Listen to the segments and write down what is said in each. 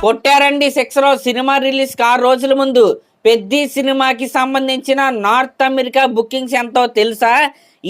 కొట్టారండి sixer. Cinema release కి 6 రోజుల ముందు పెద్ది సినిమాకి సంబంధించిన నార్త్ అమెరికా బుకింగ్స్ ఎంతో తెలుసా?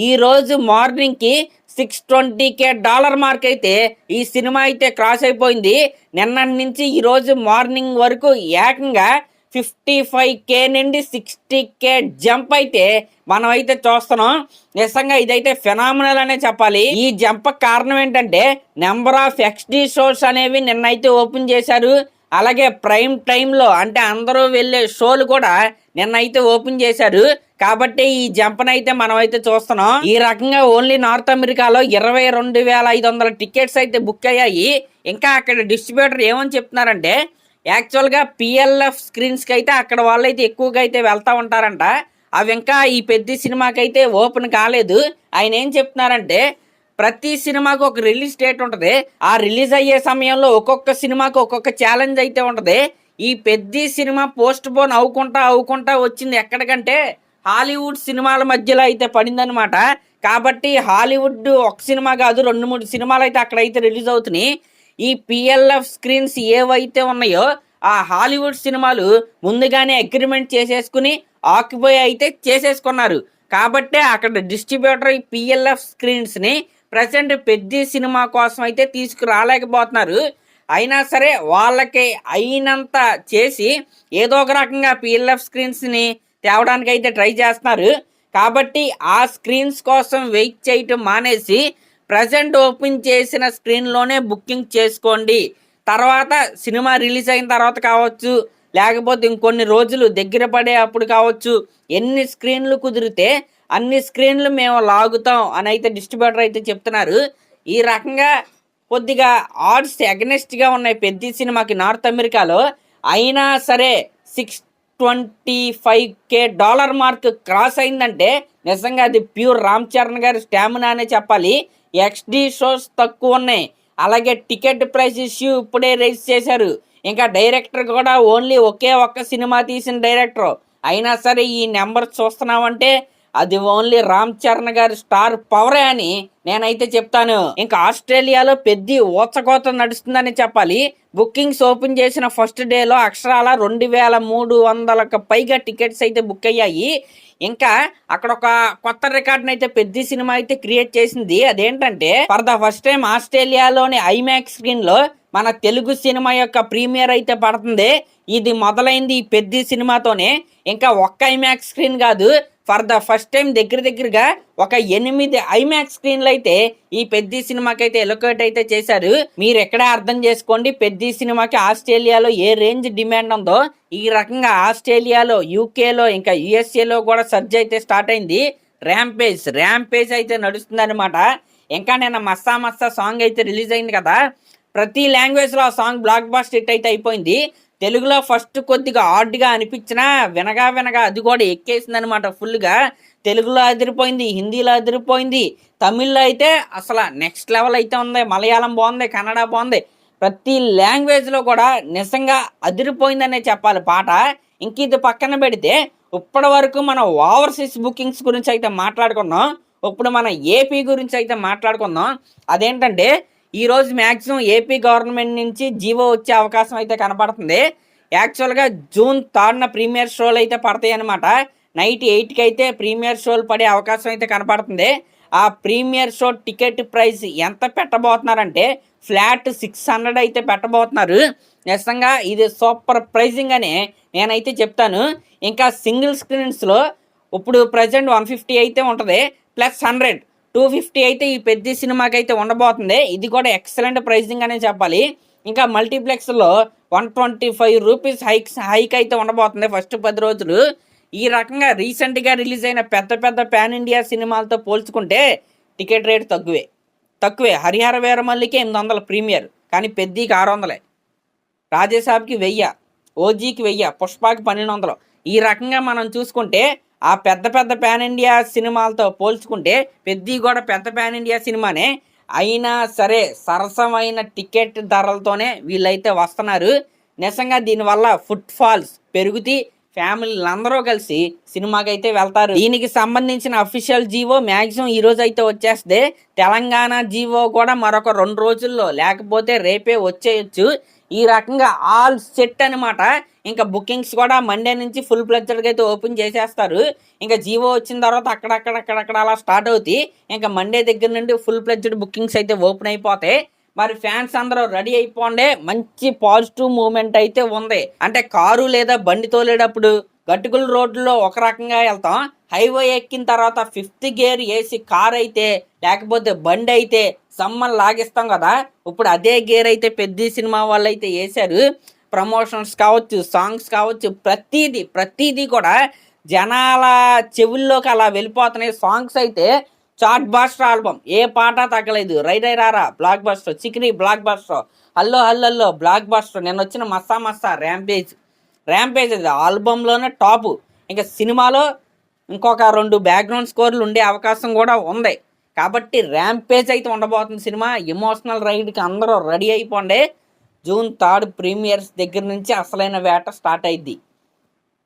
ఈ రోజు మార్నింగ్ కి $620K మార్క్ అయితే ఈ సినిమా అయితే క్రాస్ అయిపోయింది. నిన్నటి నుంచి ఈ రోజు మార్నింగ్ వరకు ఏకంగా 55K నుండి 60K జంప్ అయితే మనం అయితే చూస్తున్నాం. నిజంగా ఇదైతే ఫెనామినల్ అనే చెప్పాలి. ఈ జంప్ కారణం ఏంటంటే నెంబర్ ఆఫ్ XD షోస్ అనేవి నిన్నైతే ఓపెన్ చేశారు. అలాగే ప్రైమ్ టైంలో అంటే అందరూ వెళ్ళే షోలు కూడా నిన్నైతే ఓపెన్ చేశారు. కాబట్టి ఈ జంపనైతే మనం అయితే చూస్తున్నాం. ఈ రకంగా ఓన్లీ నార్త్ అమెరికాలో 22,500 టికెట్స్ అయితే బుక్ అయ్యాయి. ఇంకా అక్కడ డిస్ట్రిబ్యూటర్ ఏమని చెప్తున్నారంటే యాక్చువల్గా PLF స్క్రీన్స్కి అయితే అక్కడ వాళ్ళైతే ఎక్కువగా అయితే వెళ్తూ ఉంటారంట. అవి ఇంకా ఈ పెద్ద సినిమాకి అయితే ఓపెన్ కాలేదు. ఆయన ఏం చెప్తున్నారంటే ప్రతి సినిమాకు ఒక రిలీజ్ డేట్ ఉంటుంది. ఆ రిలీజ్ అయ్యే సమయంలో ఒక్కొక్క సినిమాకు ఒక్కొక్క ఛాలెంజ్ అయితే ఉంటుంది. ఈ పెద్ద సినిమా పోస్ట్ పోన్ అవుకుంటా వచ్చింది ఎక్కడికంటే హాలీవుడ్ సినిమాల మధ్యలో అయితే పడిందనమాట. కాబట్టి హాలీవుడ్ ఒక సినిమా కాదు 2-3 సినిమాలు అయితే అక్కడైతే రిలీజ్ అవుతున్నాయి. ఈ PLF స్క్రీన్స్ ఏవైతే ఉన్నాయో ఆ హాలీవుడ్ సినిమాలు ముందుగానే అగ్రిమెంట్ చేసేసుకుని ఆక్యుపై అయితే చేసేసుకున్నారు. కాబట్టి అక్కడ డిస్ట్రిబ్యూటర్ ఈ PLF స్క్రీన్స్ని ప్రజెంట్ పెద్ద సినిమా కోసం అయితే తీసుకురాలేకపోతున్నారు. అయినా సరే వాళ్ళకి అయినంత చేసి ఏదో ఒక రకంగా PLF స్క్రీన్స్ని తేవడానికి అయితే ట్రై చేస్తున్నారు. కాబట్టి ఆ స్క్రీన్స్ కోసం వెయిట్ చేయటం మానేసి ప్రజెంట్ ఓపెన్ చేసిన స్క్రీన్లోనే బుకింగ్ చేసుకోండి. తర్వాత సినిమా రిలీజ్ అయిన తర్వాత కావచ్చు, లేకపోతే ఇంకొన్ని రోజులు దగ్గర పడే అప్పుడు కావచ్చు, ఎన్ని స్క్రీన్లు కుదిరితే అన్ని స్క్రీన్లు మేము లాగుతాం అని అయితే డిస్ట్రిబ్యూటర్ అయితే చెప్తున్నారు. ఈ రకంగా కొద్దిగా ఆడ్స్ అగెనెస్ట్గా ఉన్నాయి పెద్ద సినిమాకి నార్త్ అమెరికాలో. అయినా సరే $625K మార్క్ క్రాస్ అయిందంటే నిజంగా అది ప్యూర్ రామ్ చరణ్ గారి స్టామినా అనే చెప్పాలి. XD షోస్ తక్కువ ఉన్నాయి. అలాగే టికెట్ ప్రైస్ ఇష్యూ ఇప్పుడే రైజ్ చేశారు. ఇంకా డైరెక్టర్ కూడా ఓన్లీ ఒక్క సినిమా తీసిన డైరెక్టర్. అయినా సరే ఈ నెంబర్ చూస్తున్నామంటే అది ఓన్లీ రామ్ చరణ్ గారి స్టార్ పవరే అని నేనైతే చెప్తాను. ఇంకా ఆస్ట్రేలియాలో పెద్ద ఊచకోత నడుస్తుందని చెప్పాలి. బుకింగ్స్ ఓపెన్ చేసిన ఫస్ట్ డేలో అక్షరాల 2,300కు పైగా టికెట్స్ అయితే బుక్ అయ్యాయి. ఇంకా అక్కడ ఒక కొత్త రికార్డ్ని అయితే పెద్ద సినిమా అయితే క్రియేట్ చేసింది. అదేంటంటే ఫర్ ద ఫస్ట్ టైం ఆస్ట్రేలియాలోని ఐమాక్స్ స్క్రీన్ లో మన తెలుగు సినిమా యొక్క ప్రీమియర్ అయితే పడుతుంది. ఇది మొదలైంది ఈ పెద్ద సినిమాతోనే. ఇంకా ఒక్క ఐమాక్స్ స్క్రీన్ కాదు, ఫర్ ద ఫస్ట్ టైం దగ్గరగా ఒక 8 ఐమాక్స్ స్క్రీన్లు అయితే ఈ పెద్ద సినిమాకి అయితే ఎలొకేట్ అయితే చేశారు. మీరు ఎక్కడ అర్థం చేసుకోండి పెద్ద సినిమాకి ఆస్ట్రేలియాలో ఏ రేంజ్ డిమాండ్ ఉందో. ఈ రకంగా ఆస్ట్రేలియాలో, యూకేలో, ఇంకా USA కూడా సర్జ్ అయితే స్టార్ట్ అయింది. ర్యాంపేజ్ అయితే నడుస్తుంది అనమాట. ఇంకా నిన్న మస్సా సాంగ్ అయితే రిలీజ్ అయింది కదా. ప్రతి లాంగ్వేజ్లో ఆ సాంగ్ బ్లాక్ బస్టర్ హిట్ అయితే అయిపోయింది. తెలుగులో ఫస్ట్ కొద్దిగా ఆడ్గా అనిపించినా వినగా అది కూడా ఎక్కేసింది అనమాట ఫుల్గా. తెలుగులో అదిరిపోయింది, హిందీలో అదిరిపోయింది, తమిళ్లో అయితే అసలు నెక్స్ట్ లెవెల్ అయితే ఉంది, మలయాళం బాగుంది, కన్నడ బాగుంది. ప్రతి లాంగ్వేజ్లో కూడా నిజంగా అదిరిపోయిందనే చెప్పాలి పాట. ఇంక ఇది పక్కన పెడితే ఇప్పటి వరకు మనం ఓవర్సీస్ బుకింగ్స్ గురించి అయితే మాట్లాడుకున్నాం. ఇప్పుడు మన ఏపీ గురించి అయితే మాట్లాడుకుందాం. అదేంటంటే ఈరోజు మ్యాక్సిమం ఏపీ గవర్నమెంట్ నుంచి జీవో వచ్చే అవకాశం అయితే కనపడుతుంది. యాక్చువల్గా June 3న ప్రీమియర్ షోలు అయితే పడతాయి అనమాట. నైట్ 8కి అయితే ప్రీమియర్ షోలు పడే అవకాశం అయితే కనపడుతుంది. ఆ ప్రీమియర్ షో టికెట్ ప్రైస్ ఎంత పెట్టబోతున్నారంటే ఫ్లాట్ 600 అయితే పెట్టబోతున్నారు. నిజంగా ఇది సూపర్ ప్రైజింగ్ అని నేనైతే చెప్తాను. ఇంకా సింగిల్ స్క్రీన్స్లో ఇప్పుడు ప్రజెంట్ 150 అయితే ఉంటుంది, ప్లస్ 100 250 అయితే ఈ పెద్ద సినిమాకి అయితే ఉండబోతుంది. ఇది కూడా ఎక్సలెంట్ ప్రైజింగ్ అనే చెప్పాలి. ఇంకా మల్టీప్లెక్స్లో ₹125 హైక్ అయితే ఉండబోతుంది ఫస్ట్ 10 రోజులు. ఈ రకంగా రీసెంట్గా రిలీజ్ అయిన పెద్ద పాన్ ఇండియా సినిమాలతో పోల్చుకుంటే టికెట్ రేట్ తక్కువే. హరిహర వీరమల్లికి 800 ప్రీమియర్, కానీ పెద్దకి 600, రాజేసాబ్కి 1000, ఓజీకి 1000, పుష్పకి 1200. ఈ రకంగా మనం చూసుకుంటే ఆ పెద్ద పాన్ ఇండియా సినిమాలతో పోల్చుకుంటే పెద్ద కూడా పెద్ద పాన్ ఇండియా సినిమానే. అయినా సరే సరసమైన టికెట్ ధరలతోనే వీళ్ళైతే వస్తున్నారు. నిజంగా దీనివల్ల ఫుట్ ఫాల్స్ పెరుగుతాయి, ఫ్యామిలీలు అందరూ కలిసి సినిమాకి అయితే వెళ్తారు. దీనికి సంబంధించిన అఫీషియల్ జీవో మ్యాక్సిమం ఈ రోజు అయితే వచ్చేస్తే, తెలంగాణ జీవో కూడా మరొక 2 రోజుల్లో లేకపోతే రేపే వచ్చేయచ్చు. ఈ రకంగా ఆల్ సెట్ అనమాట. ఇంకా బుకింగ్స్ కూడా మండే నుంచి ఫుల్ ఫ్లెడ్జ్డ్గా అయితే ఓపెన్ చేసేస్తారు. ఇంకా జీవో వచ్చిన తర్వాత అక్కడక్కడ అలా స్టార్ట్ అవుతాయి. ఇంకా మండే దగ్గర నుండి ఫుల్ ఫ్లెడ్జ్డ్ బుకింగ్స్ అయితే ఓపెన్ అయిపోతాయి. మరి ఫ్యాన్స్ అందరూ రెడీ అయిపోండి. మంచి పాజిటివ్ మూమెంట్ అయితే ఉంది. అంటే కారు లేదా బండి తోలేటప్పుడు గట్టుకుల రోడ్లో ఒక రకంగా వెళ్తాం. హైవే ఎక్కిన తర్వాత 5th గేర్ వేసి కార్ అయితే లేకపోతే బండి అయితే సమ్మని లాగిస్తాం కదా, ఇప్పుడు అదే గేర్ అయితే పెద్ద సినిమా వాళ్ళు అయితే వేశారు. ప్రమోషన్స్ కావచ్చు, సాంగ్స్ కావచ్చు, ప్రతిదీ కూడా జనాల చెవుల్లోకి అలా వెళ్ళిపోతున్నాయి. సాంగ్స్ అయితే చాట్ బాస్టర్ ఆల్బమ్, ఏ పాట తగ్గలేదు. రై రై రారా బ్లాక్ బస్టర్, చిక్రీ బ్లాక్ బస్టర్, హల్లో హల్లల్లో బ్లాక్ బస్టర్, నేను వచ్చిన మస్సా ర్యాంపేజ్ అది ఆల్బంలోనే టాపు. ఇంకా సినిమాలో ఇంకొక 2 బ్యాక్గ్రౌండ్ స్కోర్లు ఉండే అవకాశం కూడా ఉంది. కాబట్టి ర్యాంపేజ్ అయితే ఉండబోతుంది సినిమా. ఎమోషనల్ రైడ్కి అందరూ రెడీ అయిపోండి. June 3 ప్రీమియర్స్ దగ్గర నుంచి అసలైన వేట స్టార్ట్ అయింది.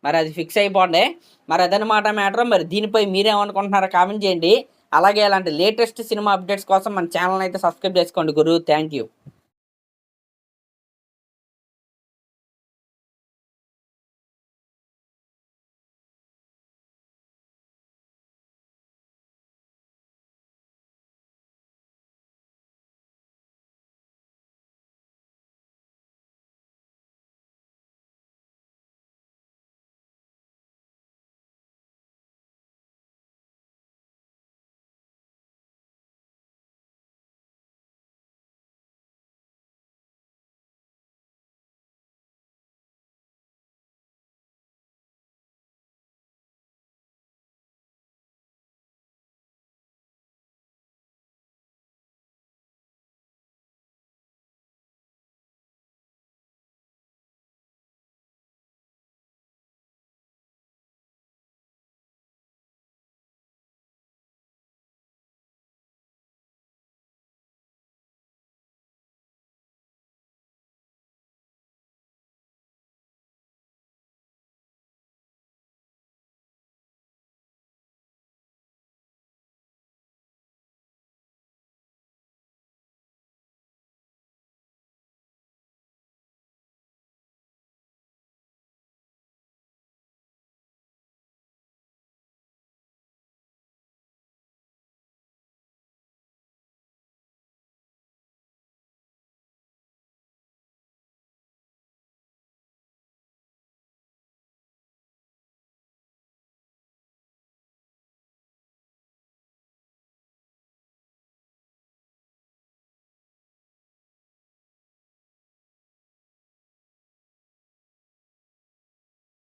మరి అది ఫిక్స్ అయిపోండి. మరి అదనమాట మ్యాటర్. మరి దీనిపై మీరేమనుకుంటున్నారో కామెంట్ చేయండి. అలాగే అలాంటి లేటెస్ట్ సినిమా అప్డేట్స్ కోసం మన ఛానల్ అయితే సబ్స్క్రైబ్ చేసుకోండి గురు. Thank you.